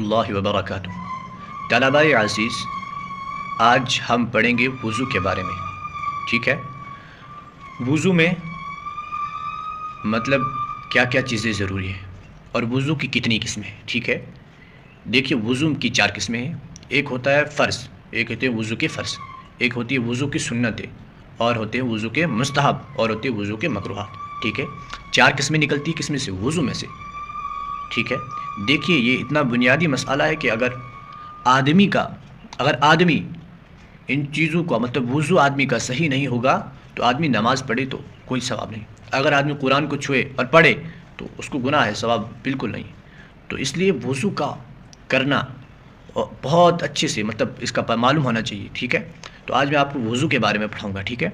اللہ وبرکاتہ۔ طلباء عزیز، آج ہم پڑھیں گے وضو کے بارے میں، ٹھیک ہے؟ وضو میں مطلب کیا کیا چیزیں ضروری ہیں اور وضو کی کتنی قسمیں ہیں، ٹھیک ہے؟ دیکھیے، وضو کی 4 قسمیں ہیں۔ ایک ہوتا ہے فرض، ایک ہوتے ہیں وضو کے فرض، ایک ہوتی ہے وضو کی سنتیں، اور ہوتے ہیں وضو کے مستحب، اور ہوتے ہیں وضو کے مکروہات، ٹھیک ہے؟ 4 قسمیں نکلتی ہیں، کس میں سے؟ وضو میں سے، ٹھیک ہے؟ دیکھیے، یہ اتنا بنیادی مسئلہ ہے کہ اگر آدمی ان چیزوں کو مطلب وضو آدمی کا صحیح نہیں ہوگا تو آدمی نماز پڑھے تو کوئی ثواب نہیں۔ اگر آدمی قرآن کو چھوئے اور پڑھے تو اس کو گناہ ہے، ثواب بالکل نہیں۔ تو اس لیے وضو کا کرنا بہت اچھے سے مطلب اس کا معلوم ہونا چاہیے، ٹھیک ہے؟ تو آج میں آپ کو وضو کے بارے میں پڑھاؤں گا، ٹھیک ہے؟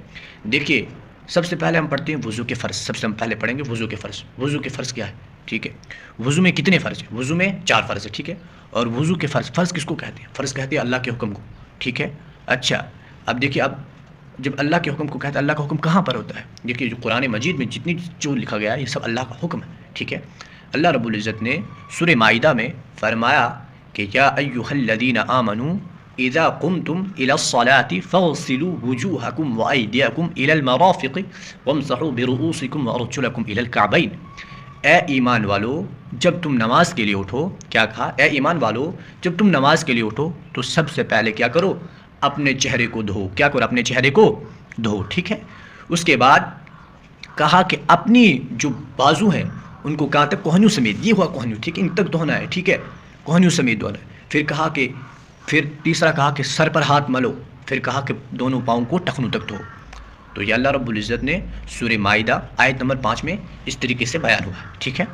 دیکھیے، سب سے پہلے ہم پڑھتے ہیں وضو کے فرض۔ سب سے ہم پہلے پڑھیں گے وضو کے فرض۔ وضو کے فرض کیا ہے، ٹھیک ہے؟ وضو میں کتنے فرض ہیں؟ وضو میں 4 فرض ہیں، ٹھیک ہے؟ اور وضو کے فرض کس کو کہتے ہیں؟ فرض کہتے ہیں اللہ کے حکم کو، ٹھیک ہے؟ اچھا، اب دیکھیے، اب جب اللہ کے حکم کو کہتے ہیں، اللہ کا حکم کہاں پر ہوتا ہے؟ دیکھیے، جو قرآن مجید میں جتنی جو لکھا گیا ہے یہ سب اللہ کا حکم ہے، ٹھیک ہے؟ اللہ رب العزت نے سورہ مائدہ میں فرمایا کہ یا ایھا الذین آمنوا اذا قمتم الى الصلاة فاغسلوا وجوہکم وایدیکم الى المرافق وامسحوا برؤوسکم وارجلکم الى الکعبین۔ اے ایمان والو، جب تم نماز کے لیے اٹھو، کیا کہا؟ اے ایمان والو، جب تم نماز کے لیے اٹھو تو سب سے پہلے کیا کرو؟ اپنے چہرے کو دھو۔ کیا کرو؟ اپنے چہرے کو دھو، ٹھیک ہے؟ اس کے بعد کہا کہ اپنی جو بازو ہیں ان کو کہاں تک؟ کوہنیوں سمیت، یہ ہوا کوہنیوں، ٹھیک ہے؟ ان تک دھونا ہے، ٹھیک ہے؟ کوہنیوں سمیت دھونا ہے۔ پھر تیسرا کہا کہ سر پر ہاتھ ملو، پھر کہا کہ دونوں پاؤں کو ٹخنوں تک دھو۔ تو یہ اللہ رب العزت نے سورہ مائدہ آیت نمبر 5 میں اس طریقے سے بیان ہوا ہے، ٹھیک ہے؟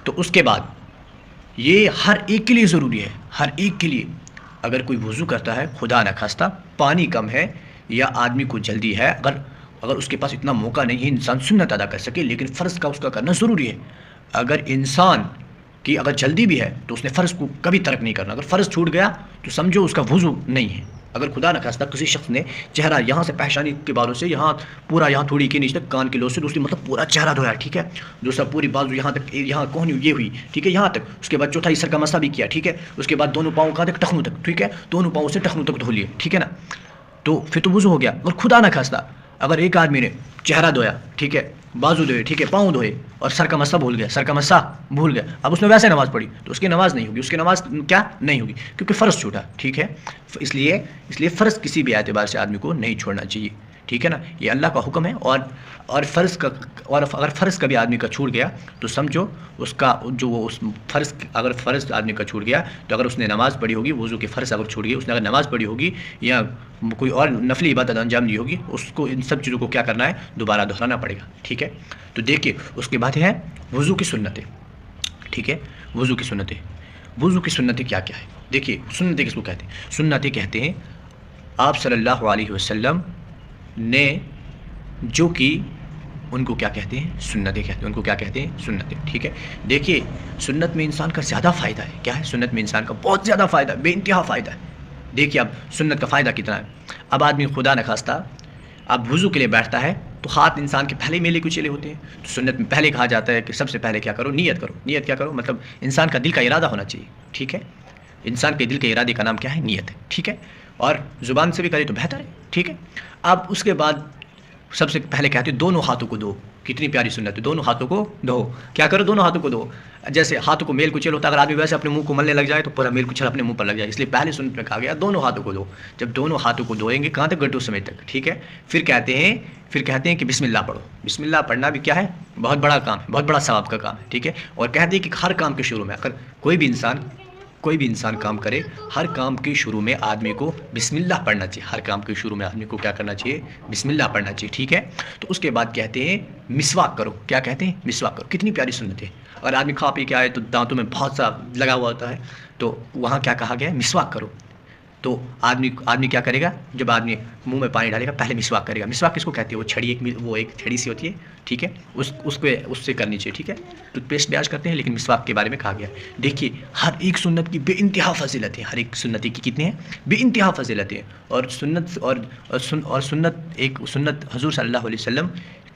تو اس کے بعد یہ ہر ایک کے لیے ضروری ہے، ہر ایک کے لیے۔ اگر کوئی وضو کرتا ہے، خدا نخواستہ پانی کم ہے یا آدمی کو جلدی ہے، اگر اس کے پاس اتنا موقع نہیں ہے انسان سنت ادا کر سکے، لیکن فرض کا اس کا کرنا ضروری ہے۔ اگر انسان کی اگر جلدی بھی ہے تو اس نے فرض کو کبھی ترک نہیں کرنا۔ اگر فرض چھوٹ گیا تو سمجھو اس کا وضو نہیں ہے۔ اگر خدا نخواستہ کسی شخص نے چہرہ یہاں سے پیشانی کے بالوں سے یہاں پورا، یہاں تھوڑی کے نیچے تک کان کے لو سے دوسری مطلب پورا چہرہ دھویا، ٹھیک ہے؟ دوسرا پوری بازو یہاں تک، یہاں کوہنی یہ ہوئی، ٹھیک ہے؟ یہاں تک۔ اس کے بعد چوتھائی سر کا مسح بھی کیا، ٹھیک ہے؟ اس کے بعد دونوں پاؤں کہاں تک؟ ٹخنوں تک، ٹھیک ہے؟ دونوں پاؤں سے ٹخنوں تک دھو لیے، ٹھیک ہے نا؟ تو پھر تو وضو ہو گیا۔ اور خدا نخواستہ اگر ایک آدمی نے چہرہ دھویا، ٹھیک ہے، بازو دھوئے، ٹھیک ہے، پاؤں دھوئے اور سر کا مسح بھول گیا، اب اس نے ویسے نماز پڑھی تو اس کی نماز نہیں ہوگی، اس کی نماز کیا نہیں ہوگی؟ کیونکہ فرض چھوٹا، ٹھیک ہے؟ اس لیے فرض کسی بھی اعتبار سے آدمی کو نہیں چھوڑنا چاہیے، ٹھیک ہے نا؟ یہ اللہ کا حکم ہے۔ اور فرض کا، اور اگر فرض کا بھی آدمی کا چھوٹ گیا تو سمجھو اس کا جو اس فرض، اگر فرض آدمی کا چھوٹ گیا تو اگر اس نے نماز پڑھی ہوگی، وضو کی فرض اگر چھوٹ گئی، اس نے اگر نماز پڑھی ہوگی یا کوئی اور نفلی عبادت انجام دی ہوگی، اس کو ان سب چیزوں کو کیا کرنا ہے؟ دوبارہ دہرانا پڑے گا، ٹھیک ہے؟ تو دیکھیے، اس کے بعد ہے وضو کی سنتیں، ٹھیک ہے؟ وضو کی سنتیں، وضو کی سنتیں کیا کیا ہے؟ دیکھیے، سنتیں کس کو کہتے ہیں؟ سنتیں کہتے ہیں آپ صلی اللہ علیہ وسلم نے جو کی ان کو کیا کہتے ہیں؟ سنتیں کہتے ہیں۔ ان کو کیا کہتے ہیں؟ سنتیں، ٹھیک ہے؟ دیکھیے، سنت میں انسان کا زیادہ فائدہ ہے۔ کیا ہے؟ سنت میں انسان کا بہت زیادہ فائدہ ہے، بے انتہا فائدہ ہے۔ دیکھیے، اب سنت کا فائدہ کتنا ہے؟ اب آدمی خدا نخواستہ اب وضو کے لیے بیٹھتا ہے تو ہاتھ انسان کے پہلے میلے کچیلے ہوتے ہیں، تو سنت میں پہلے کہا جاتا ہے کہ سب سے پہلے کیا کرو؟ نیت کرو۔ نیت کیا کرو؟ مطلب انسان کا دل کا ارادہ ہونا چاہیے، ٹھیک ہے؟ انسان کے دل کے ارادے کا نام کیا ہے؟ نیت ہے، ٹھیک ہے؟ اور زبان سے بھی کرے تو بہتر ہے، ٹھیک ہے؟ اب اس کے بعد سب سے پہلے کہتے ہیں دونوں ہاتھوں کو دھو۔ کتنی پیاری سنت ہے، دونوں ہاتھوں کو دھو۔ کیا کرو؟ دونوں ہاتھوں کو دھو۔ جیسے ہاتھوں کو میل کچیل ہوتا ہے، اگر آدمی ویسے اپنے منہ کو ملنے لگ جائے تو پورا میل کچیل اپنے منہ پر لگ جائے، اس لیے پہلے سنت میں کہا گیا دونوں ہاتھوں کو دھو۔ جب دونوں ہاتھوں کو دھوئیں گے کہاں تک؟ گٹو سمیت تک، ٹھیک ہے؟ پھر کہتے ہیں کہ بسم اللہ پڑھو۔ بسم اللہ پڑھنا بھی کیا ہے؟ بہت بڑا کام ہے، بہت بڑا ثواب کا کام ہے، ٹھیک ہے؟ اور کہتے ہیں کہ ہر کام کے شروع میں، اگر کوئی بھی انسان کام کرے، ہر کام کے شروع میں آدمی کو بسم اللہ پڑھنا چاہیے۔ ہر کام کے شروع میں آدمی کو کیا کرنا چاہیے؟ بسم اللہ پڑھنا چاہیے، ٹھیک ہے؟ تو اس کے بعد کہتے ہیں مسواک کرو۔ کیا کہتے ہیں؟ مسواک کرو۔ کتنی پیاری سنت ہے۔ اگر آدمی کھا پی کے آئے تو دانتوں میں بہت سا لگا ہوا ہوتا ہے، تو وہاں کیا کہا گیا ہے؟ مسواک کرو۔ تو آدمی کیا کرے گا؟ جب آدمی منہ میں پانی ڈالے گا پہلے مسواک کرے گا۔ مسواک کس کو کہتے ہیں؟ وہ چھڑی، ایک چھڑی سی ہوتی ہے، ٹھیک ہے؟ اس سے کرنی چاہیے، ٹھیک ہے؟ ٹوتھ پیسٹ بھی آج کرتے ہیں، لیکن مسواک کے بارے میں کہا گیا۔ دیکھیے، ہر ایک سنت کی بے انتہا فضیلت ہے۔ ہر ایک سنت کی کتنی ہیں؟ بے انتہا فضیلت ہے۔ اور سنت حضور صلی اللہ علیہ وسلم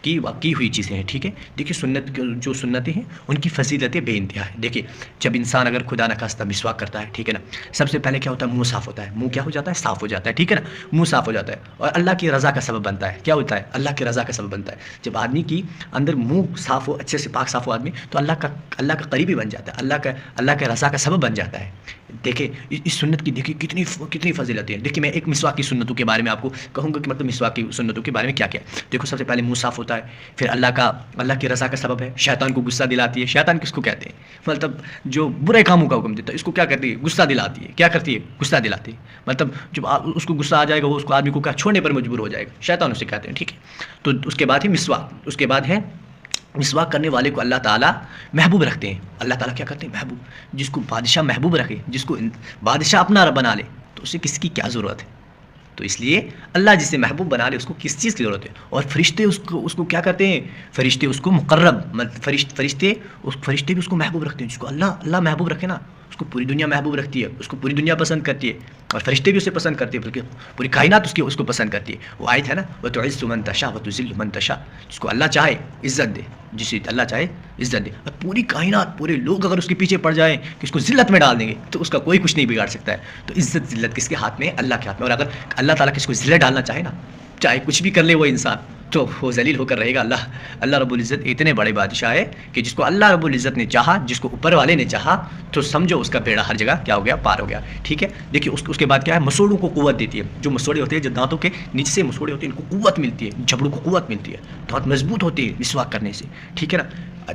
کی ہوئی چیزیں ہیں، ٹھیک ہے. دیکھیے سنت جو سنتیں ہیں ان کی فضیلتیں بے انتہا ہے. دیکھیے جب انسان اگر خدا نخواستہ مسواک کرتا ہے، ٹھیک ہے نا، سب سے پہلے کیا ہوتا ہے؟ منہ صاف ہوتا ہے. منہ کیا ہو جاتا ہے؟ صاف ہو جاتا ہے، ٹھیک ہے نا. منہ صاف ہو جاتا ہے اور اللہ کی رضا کا سبب بنتا ہے. کیا ہوتا ہے؟ اللہ کی رضا کا سبب بنتا ہے. جب آدمی کی اندر منہ صاف ہو، اچھے سے پاک صاف ہو آدمی، تو اللہ کا قریبی بن جاتا ہے، اللہ کے رضا کا سبب بن جاتا ہے. دیکھیں اس سنت کی دیکھیں کتنی فضیلتیں ہیں. دیکھیے میں ایک مسواک کی سنتوں کے بارے میں آپ کو کہوں گا کہ مطلب مسواک کی سنتوں کے بارے میں کیا کیا ہے. دیکھو سب سے پہلے منہ صاف ہوتا ہے، پھر اللہ کی رضا کا سبب ہے. شیطان کو غصہ دلاتی ہے. شیطان کس کو کہتے ہیں؟ مطلب جو برے کاموں کا حکم دیتا ہے، اس کو کیا کرتی ہے؟ غصہ دلاتی ہے. کیا کرتی ہے؟ غصہ دلاتی ہے. مطلب جب اس کو غصہ آ جائے گا، وہ اس کو آدمی کو کیا چھوڑنے پر مجبور ہو جائے گا. شیطان اسے کہتے ہیں، ٹھیک ہے. تو اس کے بعد ہے مسواک. اس کے بعد ہے مسواک کرنے والے کو اللہ تعالیٰ محبوب رکھتے ہیں. اللہ تعالیٰ کیا کرتے ہیں؟ محبوب. جس کو بادشاہ محبوب رکھے، جس کو بادشاہ اپنا رب بنا لے، تو اسے کس کی کیا ضرورت ہے؟ تو اس لیے اللہ جسے محبوب بنا لے اس کو کس چیز کی ضرورت ہے؟ اور فرشتے اس کو کیا کرتے ہیں؟ فرشتے اس کو مقرب، فرشتے بھی اس کو محبوب رکھتے ہیں. جس کو اللہ محبوب رکھے نا، اس کو پوری دنیا محبوب رکھتی ہے، اس کو پوری دنیا پسند کرتی ہے. اور فرشتے بھی اسے پسند کرتے ہیں، بلکہ پوری کائنات اس کو پسند کرتی ہے. وہ آیت ہے نا، وَتُعِزُّ مَن تَشَاءُ وَتُذِلُّ مَن تَشَاءُ. جس کو اللہ چاہے عزت دے، جسے اللہ چاہے عزت دے. اور پوری کائنات، پورے لوگ اگر اس کے پیچھے پڑ جائیں کہ اس کو ذلت میں ڈال دیں گے، تو اس کا کوئی کچھ نہیں بگاڑ سکتا ہے. تو عزت ذلت کس کے ہاتھ میں ہے؟ اللہ کے ہاتھ میں. اور اگر اللہ تعالیٰ کس کو ذلت ڈالنا چاہے نا، چاہے کچھ بھی کر لے وہ انسان، تو وہ ذلیل ہو کر رہے گا. اللہ رب العزت اتنے بڑے بادشاہ ہے کہ جس کو اللہ رب العزت نے چاہا، جس کو اوپر والے نے چاہا، تو سمجھو اس کا بیڑا ہر جگہ کیا ہو گیا؟ پار ہو گیا. ٹھیک ہے. دیکھیے اس کے بعد کیا ہے؟ مسوڑوں کو قوت دیتی ہے. جو مسوڑے ہوتے ہیں، جو دانتوں کے نیچے سے مسوڑے ہوتے ہیں، ان کو قوت ملتی ہے. جبڑوں کو قوت ملتی ہے. دانت مضبوط ہوتے ہیں مسواک کرنے سے. ٹھیک ہے نا.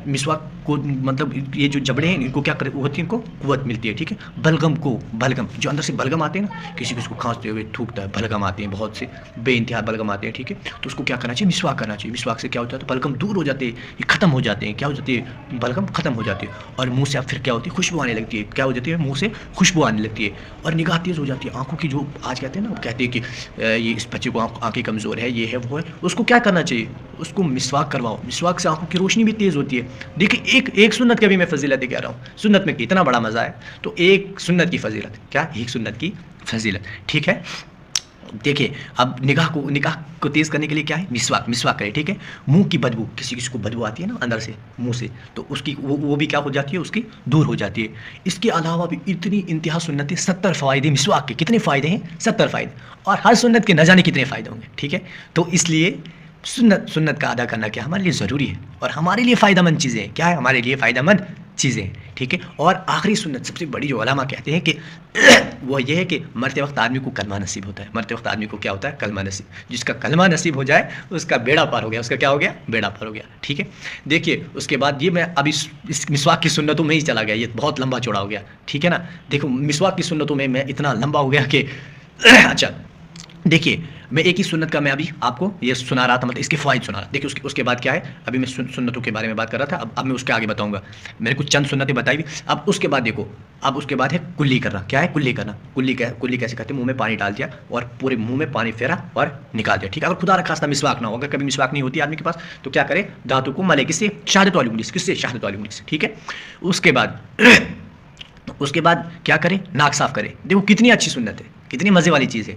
مسواک کو مطلب یہ جو جبڑے ہیں ان کو کیا ہوتی ہے؟ ان کو قوت ملتی ہے. ٹھیک ہے. بلغم جو اندر سے بلغم آتے ہیں نا، کسی کو کھانستے ہوئے تھوکتا ہے، بلغم آتے ہیں، بہت سے بے انتہا بلغم آتے ہیں. ٹھیک ہے. تو اس کو کیا کرنا چاہیے؟ مسواک کرنا چاہیے. مسواک سے کیا ہوتا ہے؟ تو بلغم دور ہو جاتے ہیں، یہ ختم ہو جاتے ہیں. کیا ہو جاتی ہے؟ بلغم ختم ہو جاتی ہے. اور منہ سے اب پھر کیا ہوتی ہے؟ خوشبو آنے لگتی ہے. کیا ہو جاتی ہے؟ منہ سے خوشبو آنے لگتی ہے. اور نگاہ تیز ہو جاتی ہے. آنکھوں کی جو آج کہتے ہیں نا، کہتے ہیں کہ یہ اس بچے کو آنکھیں کمزور ہے، یہ ہے وہ ہے، اس کو کیا کرنا چاہیے؟ اس کو مسواک کرواؤ. مسواک سے آنکھوں کی روشنی بھی تیز ہوتی ہے. دیکھیے ایک سنت کا بھی میں فضیلت کہہ رہا ہوں. سنت میں اتنا بڑا مزہ ہے، تو ایک سنت کی فضیلت کیا؟ ایک سنت کی فضیلت. ٹھیک ہے. دیکھیے اب نگاہ کو تیز کرنے کے لیے کیا ہے؟ مسواک کرے. ٹھیک ہے. منہ کی بدبو، کسی کو بدبو آتی ہے نا اندر سے منہ سے، تو اس کی وہ بھی کیا ہو جاتی ہے؟ اس کی دور ہو جاتی ہے. اس کے علاوہ بھی اتنی انتہا سنتیں، 70 فوائد مسواک کے. کتنے فائدے ہیں؟ 70 فائدے. اور ہر سنت کے نہ جانے کتنے فائدے ہوں گے. ٹھیک ہے. تو اس لیے سنت کا ادا کرنا کیا ہمارے لیے ضروری ہے، اور ہمارے لیے فائدہ مند چیزیں ہیں. کیا ہے؟ ہمارے لیے فائدہ مند چیزیں. ٹھیک ہے. اور آخری سنت سب سے بڑی جو علماء کہتے ہیں کہ وہ یہ ہے کہ مرتے وقت آدمی کو کلمہ نصیب ہوتا ہے. مرتے وقت آدمی کو کیا ہوتا ہے؟ کلمہ نصیب. جس کا کلمہ نصیب ہو جائے اس کا بیڑا پار ہو گیا. اس کا کیا ہو گیا؟ بیڑا پار ہو گیا. ٹھیک ہے. دیکھیے اس کے بعد یہ میں اب اس مسواک کی سنتوں میں ہی چلا گیا، یہ بہت لمبا چوڑا ہو گیا. ٹھیک ہے نا. دیکھو مسواک کی سنتوں میں اتنا لمبا ہو گیا کہ اچھا دیکھیے میں ایک ہی سنت کا میں ابھی آپ کو یہ سنا رہا تھا، مطلب اس کے فوائد سنا رہا. دیکھیے اس کے بعد کیا ہے؟ ابھی میں سنتوں کے بارے میں بات کر رہا تھا، اب میں اس کے آگے بتاؤں گا. میں نے کچھ چند سنتیں بتائی بھی. اب اس کے بعد دیکھو، اب اس کے بعد ہے کلی کرنا. کیا ہے کلی کرنا؟ کلی کیسے کرتے ہیں؟ منہ میں پانی ڈال دیا اور پورے منہ میں پانی پھیرا اور نکال دیا. ٹھیک ہے. اگر خدا نخواستہ مسواک نہ ہو، اگر کبھی مسواک نہیں ہوتی آدمی کے پاس، تو کیا کرے؟ دانتوں کو ملے. کس سے؟ شہادت والی انگلی سے. کس سے؟ شہادت والی انگلی سے. ٹھیک ہے. اس کے بعد کیا کرے؟ ناک صاف کرے. دیکھو کتنی اچھی سنت ہے، کتنی مزے والی چیز ہے.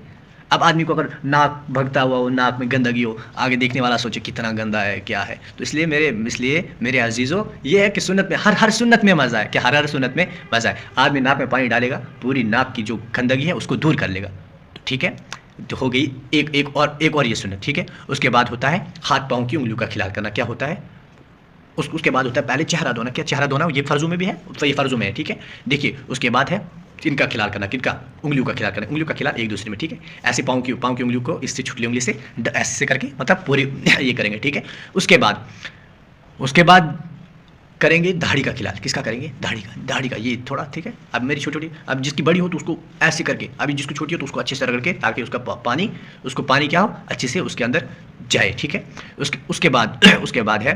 اب آدمی کو اگر ناک بھگتا ہوا ہو، ناک میں گندگی ہو، آگے دیکھنے والا سوچے کتنا گندا ہے، کیا ہے. تو اس لیے میرے عزیزوں یہ ہے کہ سنت میں ہر سنت میں مزہ ہے. کہ ہر سنت میں مزہ ہے. آدمی ناک میں پانی ڈالے گا، پوری ناک کی جو گندگی ہے اس کو دور کر لے گا. تو ٹھیک ہے. تو ہو گئی ایک اور یہ سنت. ٹھیک ہے. اس کے بعد ہوتا ہے ہاتھ پاؤں کی انگلیوں کا کھلال کرنا. کیا ہوتا ہے؟ اس کے بعد ہوتا ہے پہلے چہرہ دھونا. کیا چہرہ دھونا؟ یہ فرضوں میں بھی ہے، یہ فرضوں میں ہے. ٹھیک ہے. دیکھیے اس کے بعد ہے ان کا کھلال کرنا. کن کا؟ انگلیوں کا کھلال کرنا. انگلیوں کا کھلال ایک دوسرے میں. ٹھیک ہے. ایسے پاؤں کی انگلیوں کو اس سے چھٹلی انگلی سے ایسے کر کے مطلب پوری یہ کریں گے. ٹھیک ہے. اس کے بعد کریں گے داڑھی کا کھلال. کس کا کریں گے؟ داڑھی کا. یہ تھوڑا ٹھیک ہے. اب میری چھوٹی اب جس کی بڑی ہو تو اس کو ایسے کر کے، ابھی جس کو چھوٹی ہو تو اس کو اچھے سے رگڑ کے، تاکہ اس کا پانی کیا ہو؟ اچھے سے اس کے اندر جائے. ٹھیک ہے. اس کے بعد ہے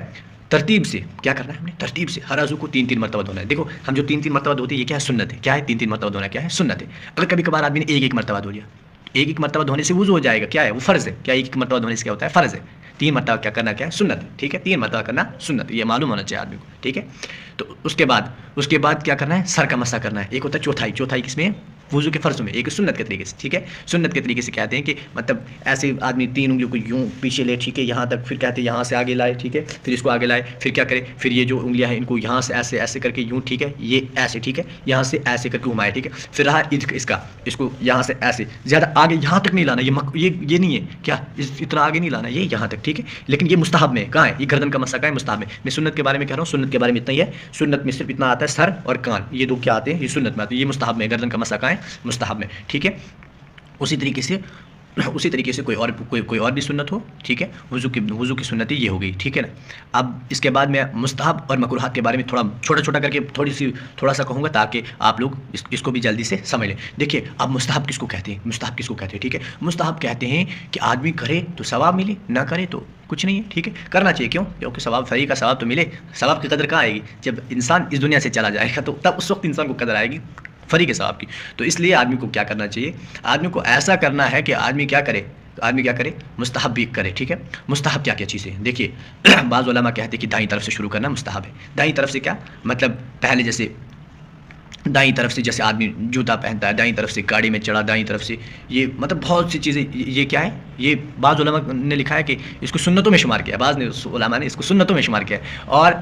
ترتیب سے کیا کرنا ہے ہم نے؟ ترتیب سے ہر عضو کو 3 مرتبہ دھونا ہے. دیکھو ہم جو 3 مرتبہ دھوتے ہیں یہ کیا ہے؟ سنت ہے. کیا ہے؟ 3 مرتبہ دھونا کیا ہے؟ سنت ہے. اگر کبھی کبھار آدمی نے ایک مرتبہ دھو لیا، ایک مرتبہ دھونے سے وضو ہو جائے گا. کیا ہے؟ وہ فرض ہے. کیا ایک مرتبہ دھونے سے کیا ہوتا ہے؟ فرض ہے. 3 مرتبہ کیا کرنا کیا ہے؟ سنت ہے. ٹھیک ہے. 3 مرتبہ کرنا سنت ہے. یہ معلوم ہونا چاہیے آدمی کو. ٹھیک ہے. تو اس کے بعد کیا کرنا ہے؟ سر کا مسح کرنا ہے. ایک ہوتا ہے چوتھائی. چوتھائی کس میں ہے؟ وضو کے فرضوں میں، ایک سنت کے طریقے سے، ٹھیک ہے، سنت کے طریقے سے کہتے ہیں کہ مطلب ایسے آدمی 3 انگلیوں کو یوں پیچھے لے، ٹھیک ہے، یہاں تک، پھر کہتے ہیں یہاں سے آگے لائے، ٹھیک ہے، پھر اس کو آگے لائے، پھر کیا کرے، پھر یہ جو انگلیاں ہیں ان کو یہاں سے ایسے ایسے کر کے یوں، ٹھیک ہے، یہ ایسے، ٹھیک ہے، یہاں سے ایسے کر کے گھمائے، ٹھیک ہے، پھر رہا اس کو یہاں سے ایسے زیادہ آگے یہاں تک نہیں لانا، یہ نہیں ہے کیا، اتنا آگے نہیں لانا، یہ یہاں تک، ٹھیک ہے، لیکن یہ مستحب میں کہاں ہے، یہ گردن کا مسا کہاں ہے، مستحب میں سنت کے بارے میں کہہ رہا ہوں، سنت کے بارے میں اتنا ہی ہے، سنت میں صرف اتنا آتا ہے سر اور کان، یہ دو کیا آتے ہیں، یہ سنت میں آتے ہیں، یہ مستحب میں، گردن کا مسا کہاں ہے، مستحب میں، ٹھیک ہے۔ اسی طریقے سے کوئی اور بھی سنت ہو، ٹھیک ہے، وضو کی سنت یہ ہو گئی، ٹھیک ہے نا۔ اب اس کے بعد میں مستحب اور مکروہات کے بارے میں تھوڑا چھوٹا کر کے تھوڑا سا کہوں گا تاکہ آپ لوگ اس کو بھی جلدی سے سمجھ لیں۔ دیکھیے اب مستحب کس کو کہتے ہیں، ٹھیک ہے، مستحب کہتے ہیں کہ آدمی کرے تو ثواب ملے، نہ کرے تو کچھ نہیں ہے، ٹھیک ہے، کرنا چاہیے، کیوں، کیونکہ ثواب، فری کا ثواب تو ملے، ثواب کی قدر کہاں آئے گی، جب انسان اس دنیا سے چلا جائے گا تو تب اس وقت انسان کو قدر آئے گی فری کے ثواب کی۔ تو اس لیے آدمی کو کیا کرنا چاہیے، آدمی کو ایسا کرنا ہے کہ آدمی کیا کرے، مستحب بھی کرے، ٹھیک ہے۔ مستحب کیا چیزیں ہیں، دیکھیے بعض علماء کہتے ہیں کہ دائیں طرف سے شروع کرنا مستحب ہے۔ دائیں طرف سے کیا مطلب، پہلے جیسے دائیں طرف سے جیسے آدمی جوتا پہنتا ہے، دائیں طرف سے گاڑی میں چڑھا، دائیں طرف سے، یہ مطلب بہت سی چیزیں، یہ کیا ہے، یہ بعض علماء نے لکھا ہے کہ اس کو سنتوں میں شمار کیا ہے، بعض علماء نے اس کو سنتوں میں شمار کیا ہے، اور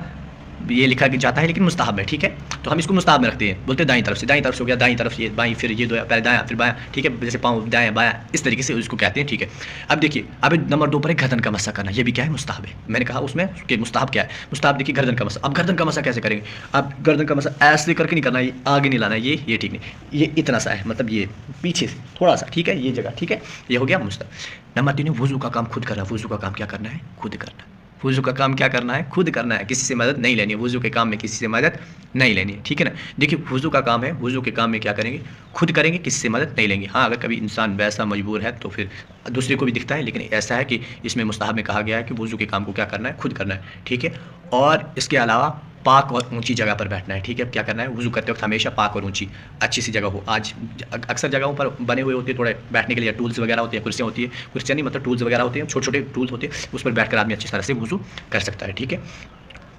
یہ لکھا کہ جاتا ہے لیکن مستحب ہے، ٹھیک ہے، تو ہم اس کو مستحب میں رکھتے ہیں، بولتے ہیں دائیں طرف سے ہو گیا، دائیں طرف یہ بائیں، پھر یہ دو، پہلے دایاں پھر بایاں، ٹھیک ہے، جیسے پاؤں دایاں بایاں، اس طریقے سے اس کو کہتے ہیں، ٹھیک ہے۔ اب دیکھیے اب نمبر 2 پر ہے گردن کا مسح کرنا، یہ بھی کیا ہے، مستحب ہے، میں نے کہا اس میں کہ مستحب کیا ہے، مستحب دیکھیے گردن کا مسح۔ اب گردن کا مسح کیسے کریں گے، اب گردن کا مسح ایسے کر کے نہیں کرنا، یہ آگے نہیں لانا، یہ ٹھیک نہیں، یہ اتنا سا ہے، مطلب یہ پیچھے سے تھوڑا سا، ٹھیک ہے، یہ جگہ، ٹھیک ہے، یہ ہو گیا مستحب۔ نمبر 3 وضو کا کام خود کرنا، وضو کا کام کیا کرنا ہے، خود کرنا، وضو کا کام کیا کرنا ہے، خود کرنا ہے، کسی سے مدد نہیں لینی ہے، وضو کے کام میں کسی سے مدد نہیں لینی ہے، ٹھیک ہے نا۔ دیکھیے وضو کا کام ہے، وضو کے کام میں کیا کریں گے، خود کریں گے، کسی سے مدد نہیں لیں گے۔ ہاں اگر کبھی انسان ویسا مجبور ہے تو پھر دوسرے کو بھی دکھتا ہے، لیکن ایسا ہے کہ اس میں مستحب میں کہا گیا ہے کہ وضو کے کام کو کیا کرنا ہے، خود کرنا ہے، ٹھیک ہے۔ اور اس کے علاوہ پاک اور اونچی جگہ پر بیٹھنا ہے، ٹھیک ہے، کیا کرنا ہے، وضو کرتے وقت ہمیشہ پاک اور اونچی اچھی سی جگہ ہو۔ آج اکثر جگہوں پر بنے ہوئے ہوتے ہیں تھوڑے بیٹھنے کے لیے ٹولز وغیرہ ہوتے ہیں، کرسیاں ہوتی ہیں، کرسیاں نہیں مطلب ٹولز وغیرہ ہوتے ہیں، چھوٹے ٹولز ہوتے ہیں، اس پر بیٹھ کر آدمی اچھی طرح سے وضو کر سکتا ہے، ٹھیک ہے۔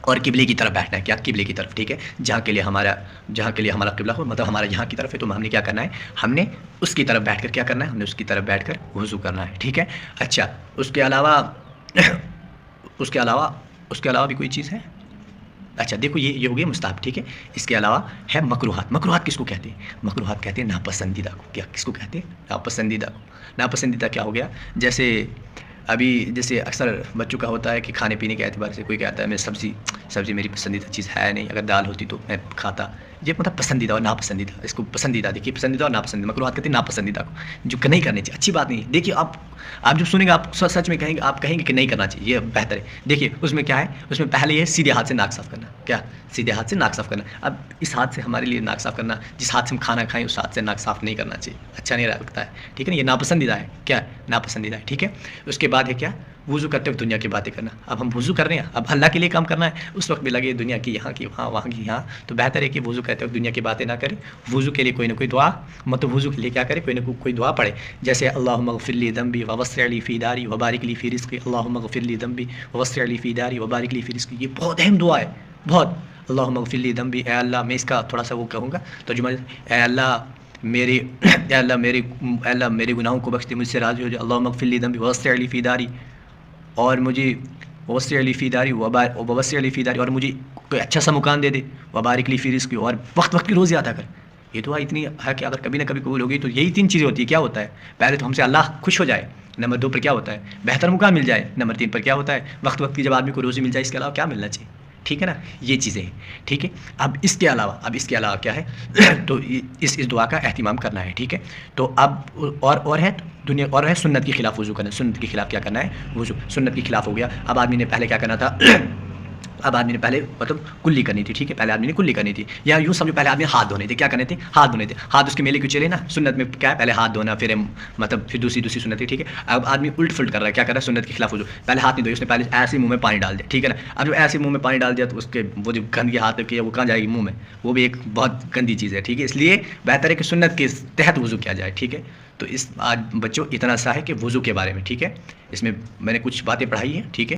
اور قبلے کی طرف بیٹھنا ہے، کیا قبلے کی طرف، ٹھیک ہے، جہاں کے لیے ہمارا قبلہ ہو، مطلب ہمارا یہاں کی طرف ہے تو ہم نے کیا کرنا ہے، ہم نے اس کی طرف بیٹھ کر کیا کرنا ہے، ہم نے اس کی طرف بیٹھ کر وضو کرنا ہے، ٹھیک ہے۔ اچھا اس کے علاوہ بھی کوئی چیز ہے، اچھا دیکھو یہ ہو گیا مستحب، ٹھیک ہے۔ اس کے علاوہ ہے مکروہات، مکروہات کس کو کہتے ہیں، مکروہات کہتے ہیں ناپسندیدہ کو، کیا کس کو کہتے ہیں، ناپسندیدہ کو۔ ناپسندیدہ کیا ہو گیا، جیسے اکثر بچوں کا ہوتا ہے کہ کھانے پینے کے اعتبار سے کوئی کہتا ہے میں سبزی میری پسندیدہ چیز ہے نہیں، اگر دال ہوتی تو میں کھاتا، یہ مطلب پسندیدہ اور ناپسندیدہ، اس کو پسندیدہ دیکھیے، پسندیدہ اور ناپسندیدہ، مکروہات کہتے ہیں ناپسندیدہ کو، جو نہیں کرنی چاہیے، اچھی بات نہیں ہے۔ دیکھیے آپ جب سنیں گے آپ سچ میں کہیں گے کہ نہیں کرنا چاہیے، یہ بہتر ہے۔ دیکھیے اس میں کیا ہے، اس میں پہلے یہ سیدھے ہاتھ سے ناک صاف کرنا، کیا سیدھے ہاتھ سے ناک صاف کرنا۔ اب اس ہاتھ سے ہمارے لیے ناک صاف کرنا، جس ہاتھ سے ہم کھانا کھائیں اس ہاتھ سے ناک صاف نہیں کرنا چاہیے، اچھا نہیں لگتا ہے، ٹھیک ہے نا، یہ ناپسندیدہ ہے، کیا ناپسندیدہ ہے، ٹھیک ہے۔ اس کے بعد ہے کیا، وضو کرتے وقت دنیا کی باتیں کرنا۔ اب ہم وضو کر رہے ہیں، اب اللہ کے لیے کام کرنا ہے، اس وقت بھی لگے دنیا کی یہاں کی وہاں، وہاں کی یہاں، تو بہتر ہے کہ وضو کرتے وقت دنیا کی باتیں نہ کریں، وضو کے لیے کوئی نہ کوئی دعا، مطلب وضو کے لیے کیا کرے، کوئی نہ کوئی دعا پڑھے، جیسے اللہم اغفر لی ذنبی ووسع لی فی داری وبارک لی فی رزقی، اللہم اغفر لی ذنبی ووسع لی فی داری وبارک لی فی رزقی، یہ بہت اہم دعا ہے، بہت۔ اللہم اغفر لی ذنبی، اے اللہ، میں اس کا تھوڑا سا وہ کہوں گا ترجمہ، اے اللہ میرے گناہوں کو بخش دے، مجھ سے راضی ہو جائے، اللہم اغفر لی ذنبی ووسع لی فی داری، اور مجھے ووسع لی فی داری ووسع لی فی داری، اور مجھے کوئی اچھا سا مکان دے دے، وبارک لی فی رزقی، اور وقت کی روزی عطا کر۔ یہ دعا اتنی ہے کہ اگر کبھی نہ کبھی قبول ہوگی تو یہی 3 چیزیں ہوتی ہے، کیا ہوتا ہے، پہلے تو ہم سے اللہ خوش ہو جائے، نمبر 2 پر کیا ہوتا ہے، بہتر مکان مل جائے، نمبر 3 پر کیا ہوتا ہے، وقت کی جب آدمی کو روزی مل جائے، اس کے علاوہ کیا ملنا چاہیے، ٹھیک ہے نا، یہ چیزیں ہیں، ٹھیک ہے۔ اب اس کے علاوہ کیا ہے تو اس دعا کا اہتمام کرنا ہے، ٹھیک ہے۔ تو اب اور ہے سنت کے خلاف وضو کرنا، سنت کے خلاف کیا کرنا ہے، وضو سنت کے خلاف ہو گیا۔ اب آدمی نے پہلے کیا کرنا تھا، اب آدمی نے پہلے مطلب کلی کرنی تھی، ٹھیک ہے، پہلے آدمی نے کلی کرنی تھی، یا یوں سمجھو پہلے آدمی ہاتھ دھونے تھے، کیا کرنے تھے، ہاتھ دھونے تھے، ہاتھ اس کے میلے کیوں چلے نا، سنت میں کیا ہے، پہلے ہاتھ دھونا، پھر دوسری سنت ہے، ٹھیک ہے۔ اب آدمی الٹ فلٹ کر رہا ہے، کیا کر رہا ہے، سنت کے خلاف وضو، پہلے ہاتھ نہیں دھوئے، اس نے پہلے ایسے منہ میں پانی ڈال دیا، ٹھیک ہے نا۔ اب جو ایسے منہ میں پانی ڈال دیا تو اس کے وہ جو گندگی ہاتھ کی ہے وہ کہاں جائے گی، منہ میں، وہ بھی ایک بہت گندی چیز ہے، ٹھیک ہے۔ اس لیے بہتر ہے کہ سنت کے تحت وضو کیا جائے، ٹھیک ہے۔ تو آج بچوں اتنا سا ہے کہ وضو کے بارے میں، ٹھیک ہے، اس میں میں نے کچھ باتیں پڑھائی ہیں، ٹھیک ہے۔